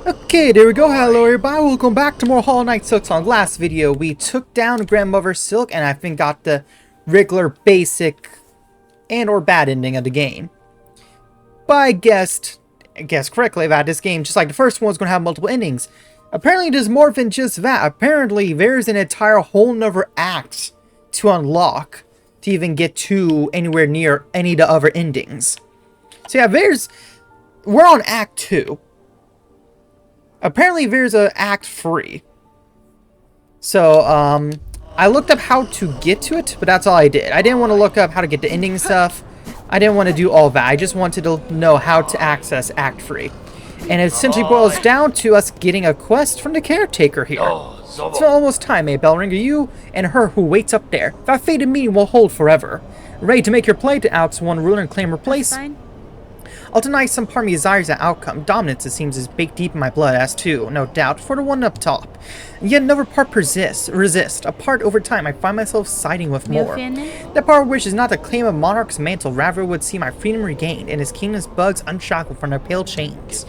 Okay, there we go. Hello everybody, welcome back to more Hollow Knight Silksong. Last video, we took down Grandmother Silk and I think got the regular basic and or bad ending of the game. But I guessed correctly that this game, just like the first one, was going to have multiple endings. Apparently there's more than just that. Apparently there's an entire whole nother act to unlock to even get to anywhere near any of the other endings. So yeah, we're on Act 2. Apparently there's a Act 3. So, I looked up how to get to it, but that's all I did. I didn't want to look up how to get the ending stuff. I didn't want to do all that. I just wanted to know how to access Act 3. And it essentially boils down to us getting a quest from the caretaker here. It's almost time, eh, Bellringer? You and her who waits up there. That fated meeting will hold forever. Ready to make your play to oust one ruler and claim her place? I'll deny some part of me desires that outcome. Dominance, it seems, is baked deep in my blood, as too, no doubt, for the one up top. And yet another part resist. A part over time I find myself siding with more. That part wishes not to claim a monarch's mantle, rather would see my freedom regained, and his kingdom's bugs unshackled from their pale chains.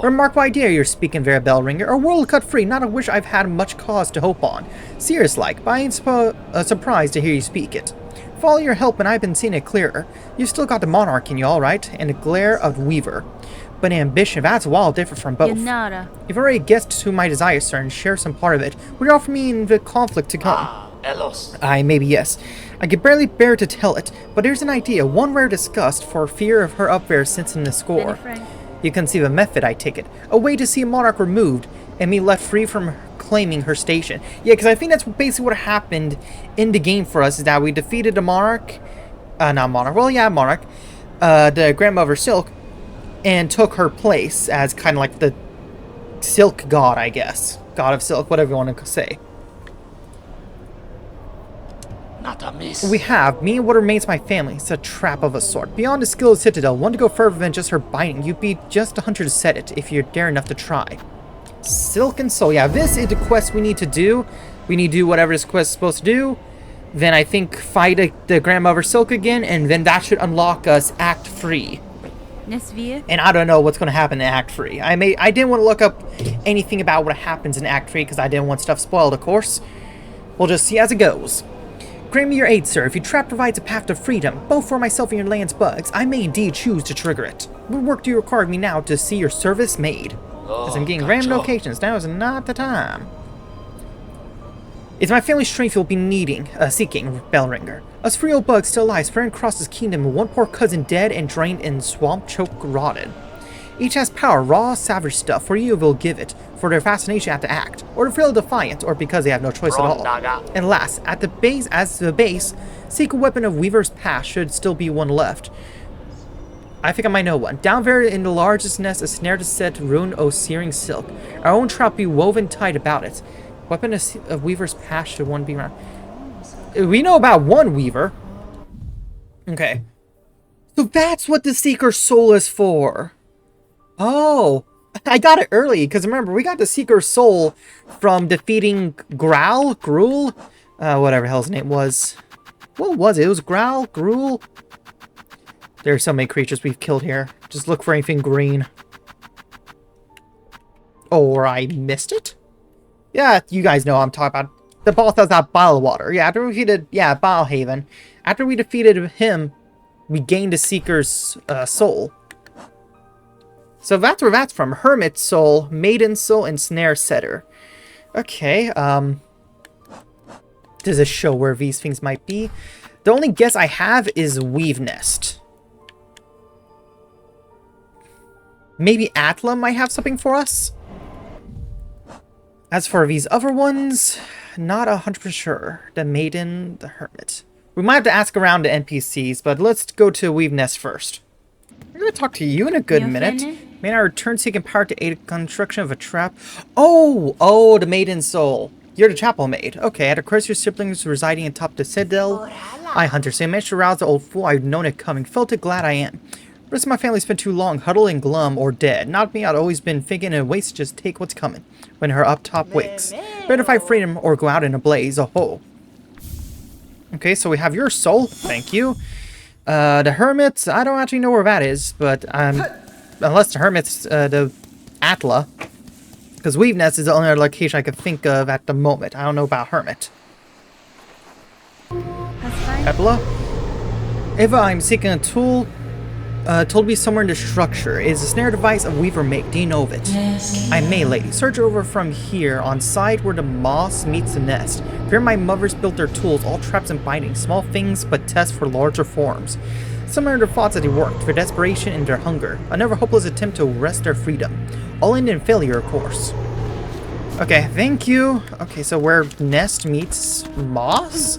Remarkable idea you're speaking there, Bellringer. A world cut free, not a wish I've had much cause to hope on. Serious-like, but I ain't surprised to hear you speak it. For all your help, and I've been seeing it clearer. You've still got the monarch in you, alright, and the glare of Weaver. But ambition, that's wild different from both. You've already guessed to my desires, sir, and share some part of it. Would you offer me in the conflict to come? Aye, maybe yes. I could barely bear to tell it, but here's an idea, one rare discussed, for fear of her up there sensing the score. You conceive a method, I take it. A way to see a monarch removed, and me left free from claiming her station. Yeah, because I think that's basically what happened in the game for us, is that we defeated the monarch, monarch, the Grandmother Silk, and took her place as kind of like the silk god, I guess. God of silk, whatever you want to say. Not a miss. We have, me and what remains my family. It's a trap of a sort. Beyond the skill of Citadel, one to go further than just her biting. You'd be just a hunter to set it, if you're dare enough to try. Silk and Soul. Yeah, this is the quest we need to do. We need to do whatever this quest is supposed to do. Then I think fight the Grandmother Silk again, and then that should unlock us Act 3. And I don't know what's going to happen in Act 3. I didn't want to look up anything about what happens in Act 3 because I didn't want stuff spoiled, of course. We'll just see as it goes. Grant me your aid, sir. If your trap provides a path to freedom, both for myself and your land's bugs, I may indeed choose to trigger it. What work do you require of me now to see your service made? As I'm getting random locations, now is not the time. It's my family's strength you'll be seeking, Bellringer. Us free old bugs still alive, spreading across this kingdom, with one poor cousin dead and drained in swamp choke rotted. Each has power, raw, savage stuff, for you will give it, for their fascination at the act, or to feel defiant, or because they have no choice at all. And last, at the base, seek a weapon of Weaver's past, should still be one left. I think I might know one. Down there in the largest nest, a snare to set rune o' searing silk. Our own trap be woven tight about it. Weapon of Weaver's past should one be around. We know about one Weaver. Okay. So that's what the Seeker's Soul is for. Oh. I got it early, because remember, we got the Seeker's Soul from defeating Gruul? Whatever the hell his name was. What was it? It was Gruul? There are so many creatures we've killed here. Just look for anything green. Or I missed it? Yeah, you guys know what I'm talking about. The boss has that bottle of water. Yeah, after we defeated... Yeah, Bottle After we defeated him, we gained the Seeker's Soul. So that's where that's from. Hermit Soul, Maiden Soul, and Snare Setter. Okay, does this show where these things might be? The only guess I have is Weave Nest. Maybe Atla might have something for us? As for these other ones, not 100% sure. The Maiden, the Hermit. We might have to ask around the NPCs, but let's go to Weave Nest first. I'm going to talk to you in a good minute. May I return seeking power to aid construction of a trap? Oh, the Maiden Soul. You're the chapel maid. Okay, at a curse your siblings residing atop the Citadel. I, Hunter, say, managed to rouse the old fool. I've known it coming. Felt it, glad I am. The rest of my family's been too long, huddled and glum or dead. Not me, I'd always been thinking and waste just take what's coming when her up top wakes. Better fight freedom or go out in a blaze. Oh. Okay, so we have your soul. Thank you. The Hermit, I don't actually know where that is, but unless the Hermit's the Atla. Because Weave Nest is the only other location I could think of at the moment. I don't know about Hermit. Ebola? If I'm seeking a tool, told to be somewhere in the structure. It is a snare device a weaver make. Do you know of it? I may, lady. Search over from here, on side where the moss meets the nest. Here my mothers built their tools, all traps and bindings, small things but tests for larger forms. Similar to their thoughts that they worked, for desperation and their hunger. Another hopeless attempt to wrest their freedom. All ended in failure, of course. Okay, thank you. Okay, so where nest meets moss?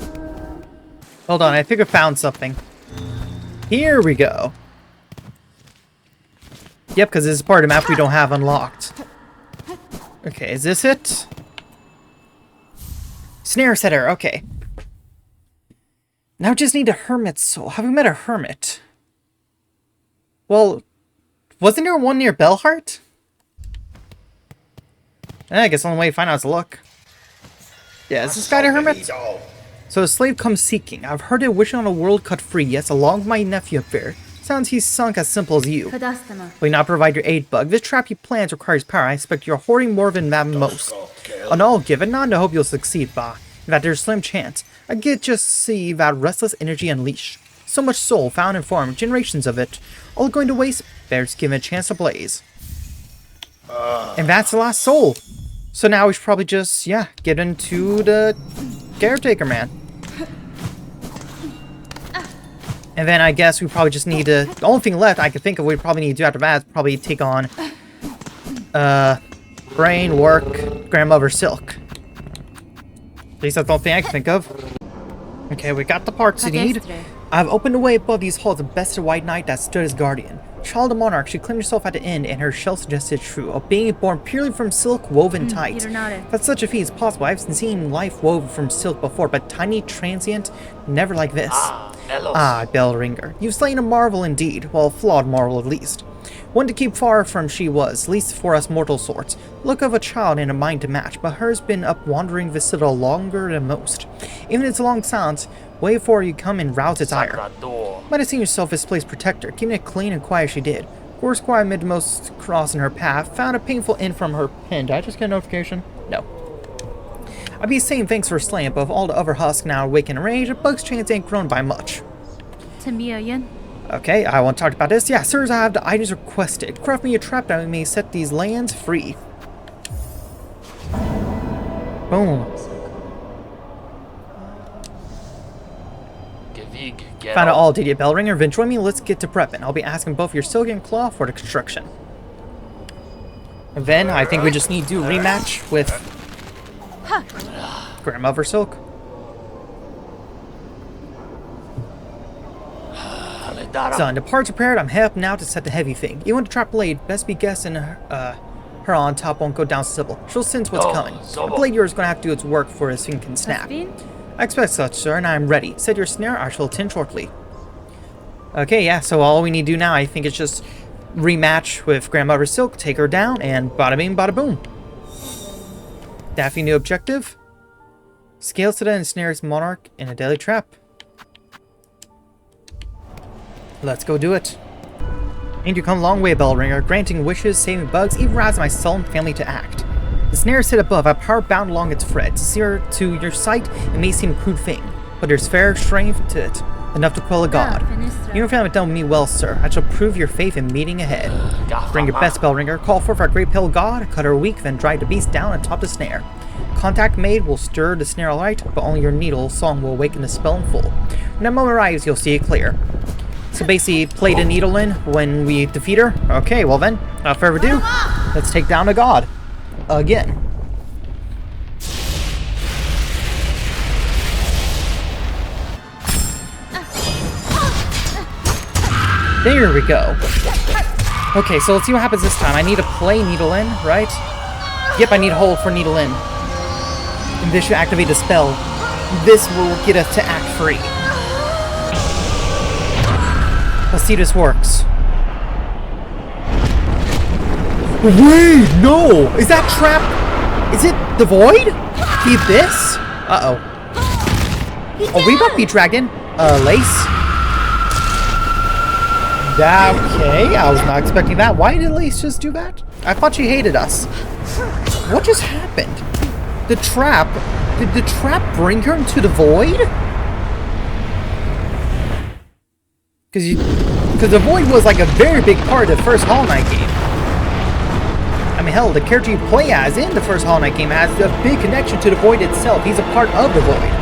Hold on, I think I found something. Here we go. Yep, because this is part of the map we don't have unlocked. Okay, is this it? Snare setter, okay. Now just need a hermit's soul. Have we met a hermit? Well, wasn't there one near Bellheart? I guess the only way to find out is to look. Yeah, is this guy a hermit? So a slave comes seeking. I've heard it wishing on a world cut free. Yes, along with my nephew up there. Sounds he's sunk as simple as you. Will you not provide your aid, Bug? This trap you plans requires power. I expect you're hoarding more than that most. And I'll give it none to hope you'll succeed, Ba. In fact, there's a slim chance. I get just see that restless energy unleashed. So much soul found and formed, generations of it. All going to waste. Bears given a chance to blaze. And that's the last soul. So now we should probably just, yeah, get into the caretaker man. And then I guess we probably just need to... The only thing left I could think of we probably need to do after that is probably take on... Brain, Work, Grandmother, Silk. At least that's the only thing I can think of. Okay, we got the parts you need. I've opened a way above these halls and bested a white knight that stood as guardian. Child of Monarch, she claimed herself at the end, and her shell suggested true, of being born purely from silk woven tight. That such a feat is possible. I've seen life woven from silk before, but tiny, transient, never like this. Bell ringer. You've slain a marvel indeed. Well, a flawed marvel at least. One to keep far from she was, at least for us mortal sorts. Look of a child and a mind to match, but hers been up wandering the citadel longer than most. Even its long silence, way before you come and rouse its ire. Might have seen yourself as place protector, keeping it clean and quiet as she did. Course quiet amid most cross in her path, found a painful end from her pen. Did I just get a notification? No. I'd be saying thanks for slaying, but of all the other husks now awake in rage, a bug's chance ain't grown by much. Okay, I won't talk about this. Yeah, sirs, I have the items requested. Craft me a trap that we may set these lands free. Boom. Found it all, did you, Bellringer? Then join me, let's get to prepping. I'll be asking both your Silk and Claw for the construction. And then, I think we just need to do a rematch with Grandmother Silk. Son, the parts prepared, I'm headed up now to set the heavy thing. You want to trap blade, best be guessing her on top won't go down civil. She'll sense what's coming. The blade yours is going to have to do its work before this thing can snap. I expect such, sir, and I am ready. Set your snare, I shall attend shortly. Okay, yeah, so all we need to do now, I think, is just rematch with Grandmother Silk, take her down, and bada bing, bada boom. Daffy, new objective. Scales to the ensnares Monarch in a deadly trap. Let's go do it. And you come a long way, Bellringer, granting wishes, saving bugs, even rousing my sullen family to act. The snare is set above, a power bound along its thread. To your sight, it may seem a crude thing, but there's fair strength to it, enough to quell a god. Your family done me well, sir. I shall prove your faith in meeting ahead. Bring your best, Bellringer. Call forth our great pale god, cut her weak, then drive the beast down and top the snare. Contact made will stir the snare alright, but only your needle song will awaken the spell in full. When that moment arrives, you'll see it clear. So basically, play the needle in when we defeat her. Okay, well then, without further ado, let's take down a god. Again. There we go. Okay, so let's see what happens this time. I need to play needle in, right? Yep, I need to hold for needle in. And this should activate the spell. This will get us to act free. Let's see if this works. Wait, no! Is that trap? Is it the void? The abyss? Uh-oh. Oh, we might be dragged in. Lace? Okay, I was not expecting that. Why did Lace just do that? I thought she hated us. What just happened? The trap... Did the trap bring her into the void? Because the void was like a very big part of the first Hollow Knight game. I mean, hell, the character you play as in the first Hollow Knight game has a big connection to the void itself. He's a part of the void.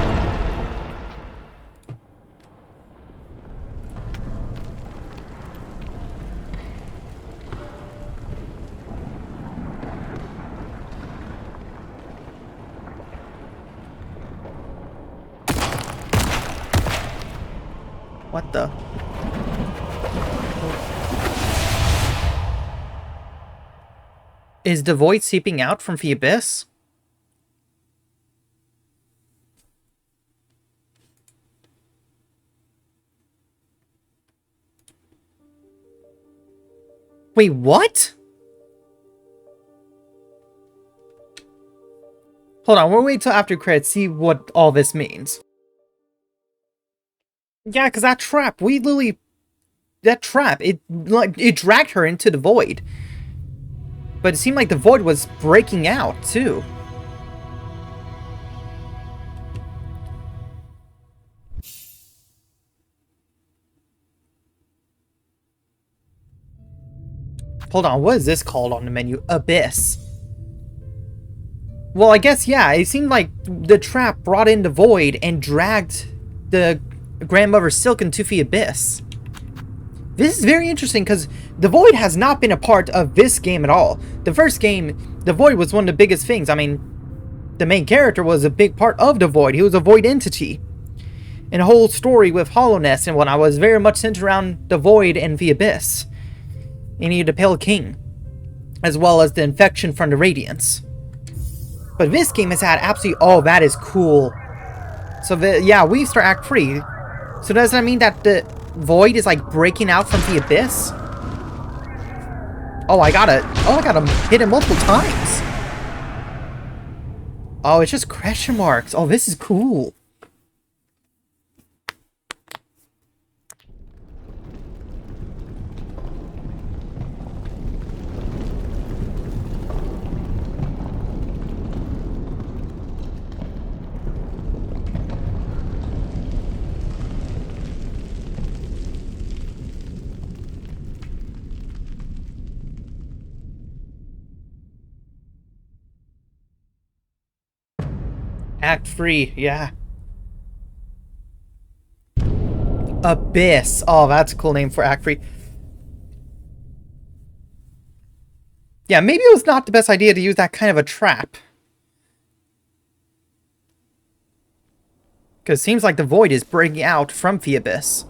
What the? Is the void seeping out from the abyss? Wait, what? Hold on, we'll wait till after credits, see what all this means. Yeah, because that trap, that trap, it dragged her into the void. But it seemed like the void was breaking out, too. Hold on, what is this called on the menu? Abyss. Well, I guess, yeah, it seemed like the trap brought in the void and dragged the grandmother Silk into the abyss. This is very interesting because the void has not been a part of this game at all. The first game, the void was one of the biggest things. I mean, the main character was a big part of the void. He was a void entity. And the whole story with Hollowness and whatnot was very much centered around the void and the abyss. And the Pale King, as well as the infection from the Radiance. But this game has had absolutely all that is cool. So, yeah, we start Act 3. So does that mean that the void is like breaking out from the abyss? Oh, I gotta hit it multiple times. Oh, it's just question marks. Oh, this is cool. Act 3, yeah. Abyss. Oh, that's a cool name for Act 3. Yeah, maybe it was not the best idea to use that kind of a trap. Because it seems like the void is breaking out from the abyss.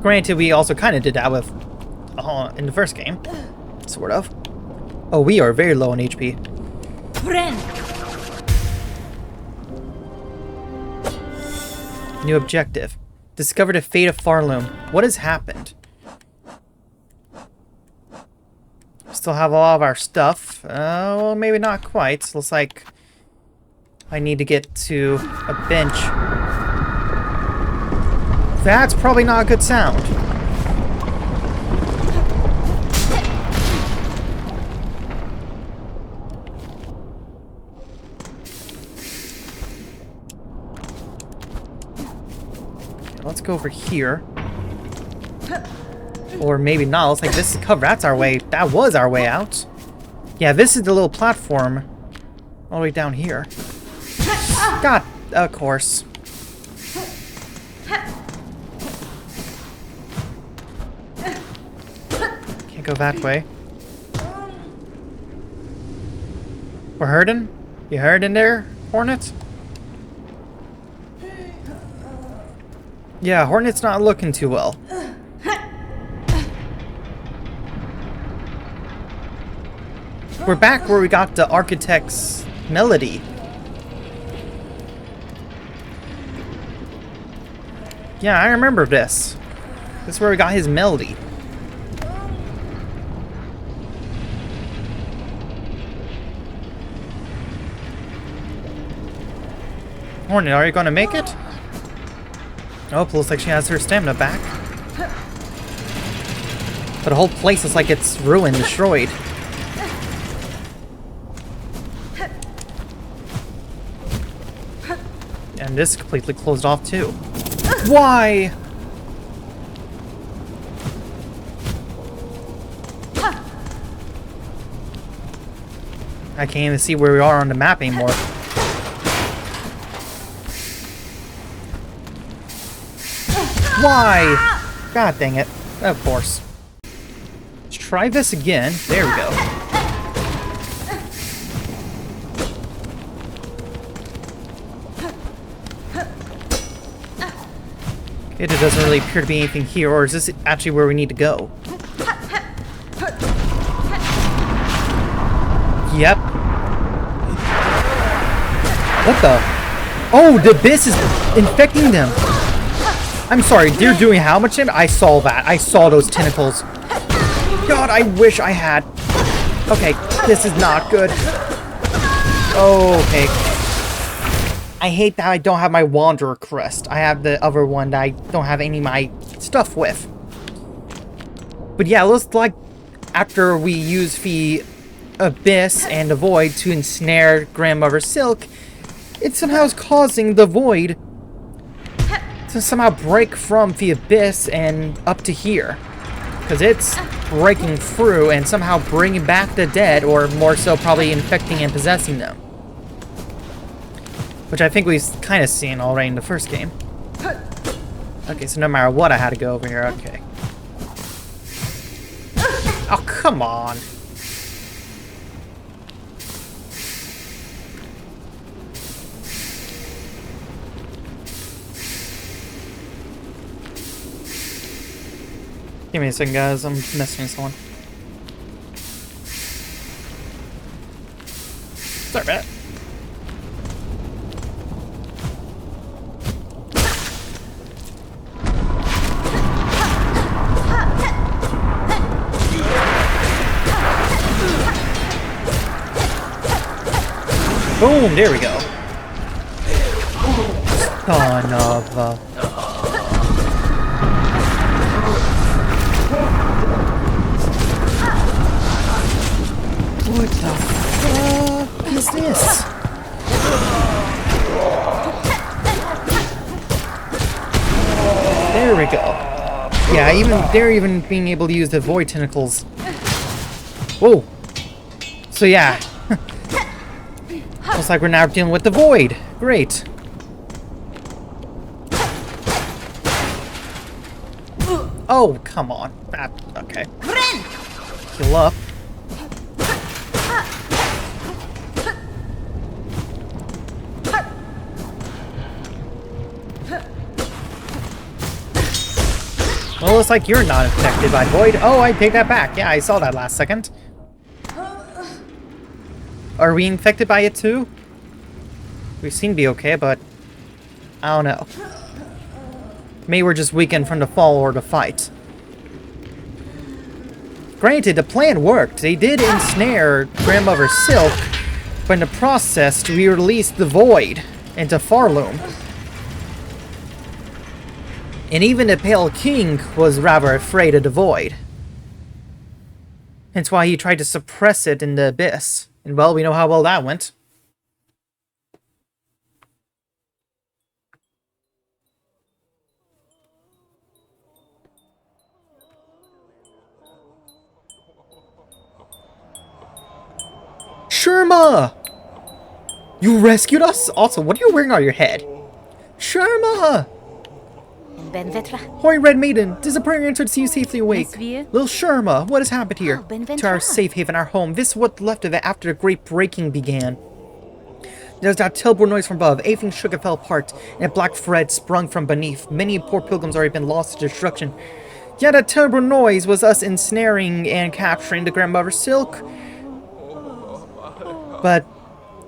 Granted, we also kind of did that with in the first game. Sort of. Oh, we are very low on HP. Friend. New objective. Discover the fate of Farloom. What has happened? Still have a lot of our stuff. Well, maybe not quite. Looks like I need to get to a bench. That's probably not a good sound. Let's go over here. Or maybe not. Looks like this is covered. That's our way. That was our way out. Yeah, this is the little platform all the way down here. God, of course. Can't go that way. We're hurting? You hurting there, Hornet? Yeah, Hornet's not looking too well. We're back where we got the Architect's melody. Yeah, I remember this. This is where we got his melody. Hornet, are you gonna make it? Oh, looks like she has her stamina back. But the whole place is like it's ruined, destroyed. And this is completely closed off too. Why? I can't even see where we are on the map anymore. Why? God dang it. Of course. Let's try this again. There we go. It doesn't really appear to be anything here, or is this actually where we need to go? Yep. What the? Oh, the abyss is infecting them. I'm sorry, they're doing how much damage? I saw that. I saw those tentacles. God, I wish I had. Okay, this is not good. Oh, okay. I hate that I don't have my Wanderer crest. I have the other one that I don't have any of my stuff with. But yeah, it looks like after we use the Abyss and the Void to ensnare Grandmother Silk, it somehow is causing the Void to somehow break from the Abyss and up to here. Because it's breaking through and somehow bringing back the dead, or more so probably infecting and possessing them. Which I think we've kind of seen already in the first game. Okay, so no matter what, I had to go over here. Okay. Oh, come on. Give me a second, guys. I'm messing with someone. Sorry about that. Boom, there we go. Son of a... What the fuck is this? There we go. Yeah, they're even being able to use the void tentacles. Whoa. So yeah. Looks like we're now dealing with the void. Great. Oh, come on. Ah, okay. Heal up. Well, looks like you're not infected by void. Oh, I take that back. Yeah, I saw that last second. Are we infected by it too? We seem to be okay, but I don't know. Maybe we're just weakened from the fall or the fight. Granted, the plan worked. They did ensnare Grandmother Silk, but in the process, we released the Void into Farloom. And even the Pale King was rather afraid of the Void. Hence why he tried to suppress it in the Abyss. And well, we know how well that went. Sherma! You rescued us? Also, what are you wearing on your head? Sherma! Hoy, Red Maiden, disappearing answer to see you safely awake. Little Sherma, what has happened here? To our safe haven, our home. This is what left of it after the great breaking began. There's that terrible noise from above. Everything shook and fell apart, and a black thread sprung from beneath. Many poor pilgrims already been lost to destruction. Yet that terrible noise was us ensnaring and capturing the Grandmother Silk. But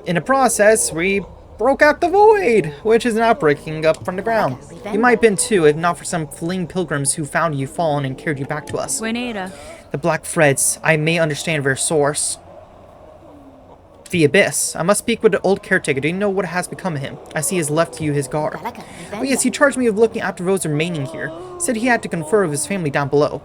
in the process, we broke out the Void, which is now breaking up from the ground. You might have been too, if not for some fleeing pilgrims who found you fallen and carried you back to us. The black threads, I may understand their source. The Abyss. I must speak with the old caretaker. Do you know what has become of him? I see he has left you his guard. Oh yes, he charged me with looking after those remaining here. Said he had to confer with his family down below.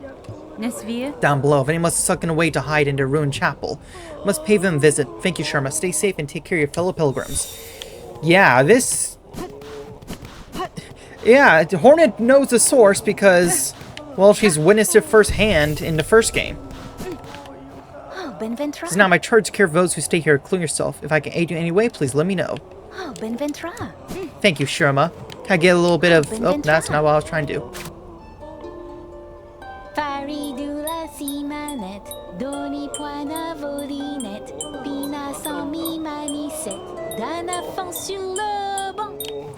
Down below, if anyone's sucking away to hide in the ruined chapel, must pay them a visit. Thank you, Sharma. Stay safe and take care of your fellow pilgrims. Yeah, Yeah, Hornet knows the source because, well, she's witnessed it firsthand in the first game. It's now my charge to care for those who stay here, including yourself. If I can aid you in any way, please let me know. Thank you, Sharma. Can I get a little bit of... Oh, that's not what I was trying to do.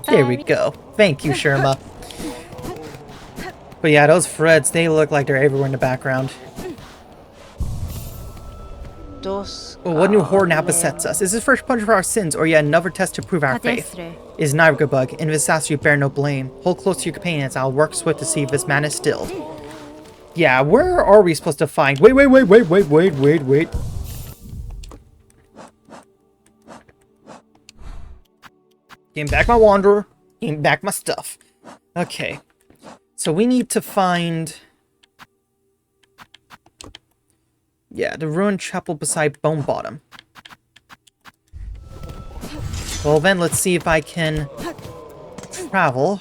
There we go. Thank you, Sharma. But yeah, those Freds, they look like they're everywhere in the background. Well, what new horror now besets us? Is this first punishment for our sins, or yet another test to prove our faith? It is neither, bug. In this disaster, you bear no blame. Hold close to your companions. I'll work swift to see if this man is stilled. Yeah, where are we supposed to find? Wait. Getting back my wanderer. Getting back my stuff. Okay. So we need to find... Yeah, the ruined chapel beside Bone Bottom. Well then, let's see if I can travel.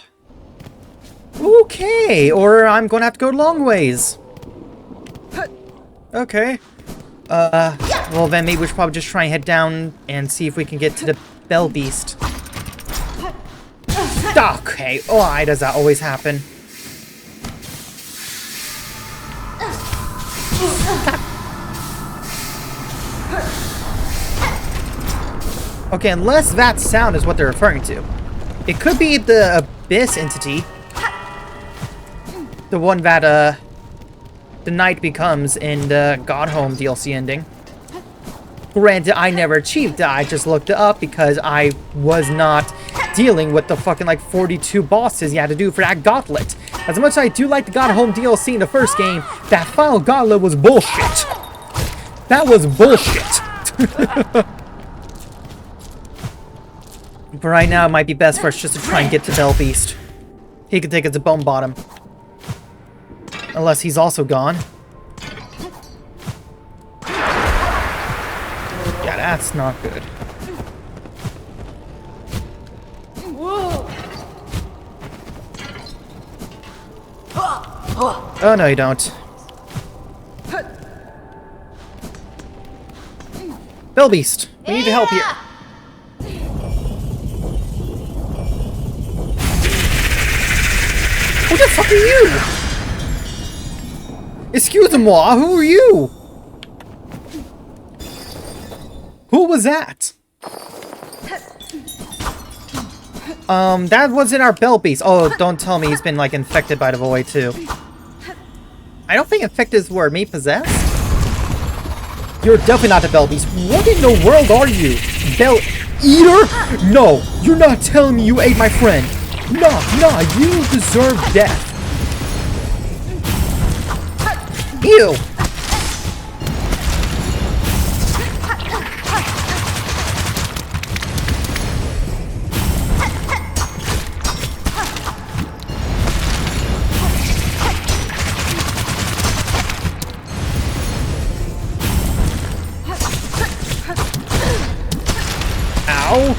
Okay, or I'm gonna have to go long ways. Okay. Well then, maybe we should probably just try and head down and see if we can get to the Bell Beast. Okay, why does that always happen? Okay, unless that sound is what they're referring to. It could be the Abyss entity. The one that, the Knight becomes in the God Home DLC ending. Granted, I never achieved that. I just looked it up because I was not dealing with the fucking, like, 42 bosses you had to do for that gauntlet. As much as I do like the God Home DLC in the first game, that final gauntlet was bullshit. That was bullshit. But right now, it might be best for us just to try and get to Bell Beast. He could take us to Bone Bottom. Unless he's also gone. Yeah, that's not good. Oh, no, you don't. Bell Beast, we need help here. Who the fuck are you? Excuse-moi, who are you? Who was that? That wasn't our Bell Beast. Oh, don't tell me he's been, like, infected by the void, too. I don't think infected is the word. Maybe possessed? You're definitely not the Bell Beast. What in the world are you? Bell Eater? No, you're not telling me you ate my friend. Nah, you deserve death. Ew. Ow.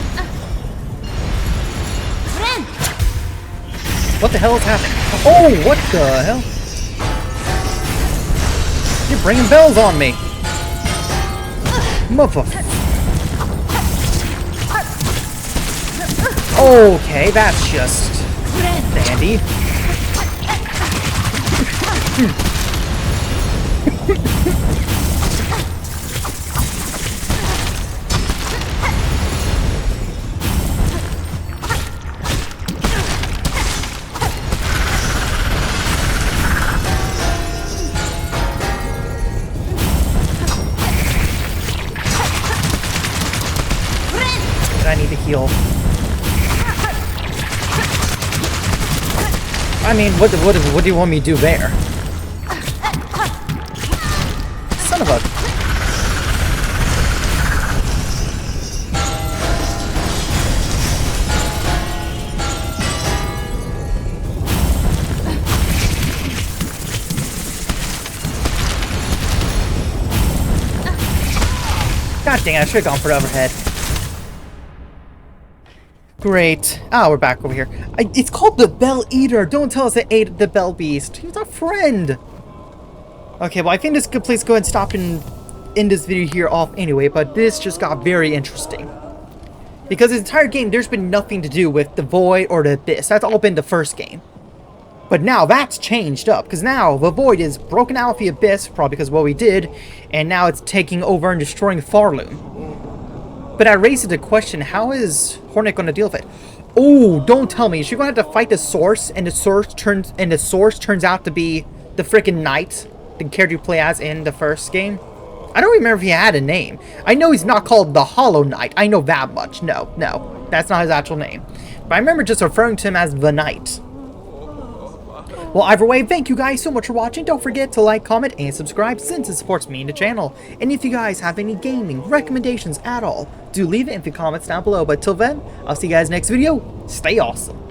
What the hell is happening? Oh, what the hell? You're bringing bells on me. Motherfucker. Okay, that's just dandy. I need to heal. I mean, what do you want me to do there? Son of a... God dang it, I should've gone for the overhead. Great. Ah, we're back over here. It's called the Bell Eater. Don't tell us it ate the Bell Beast. He's our friend. Okay, well, I think this is a good place to go ahead and stop and end this video here off anyway, but this just got very interesting. Because this entire game, there's been nothing to do with the Void or the Abyss. That's all been the first game. But now that's changed up, because now the Void is broken out of the Abyss, probably because of what we did, and now it's taking over and destroying Farloom. But that raises the question, how is Hornet going to deal with it? Oh, don't tell me, is she going to have to fight the Source, and the Source turns out to be the freaking Knight, the character you play as in the first game? I don't remember if he had a name. I know he's not called the Hollow Knight. I know that much. No, that's not his actual name. But I remember just referring to him as the Knight. Well, either way, thank you guys so much for watching. Don't forget to like, comment, and subscribe since it supports me and the channel. And if you guys have any gaming recommendations at all, do leave it in the comments down below. But till then, I'll see you guys next video. Stay awesome.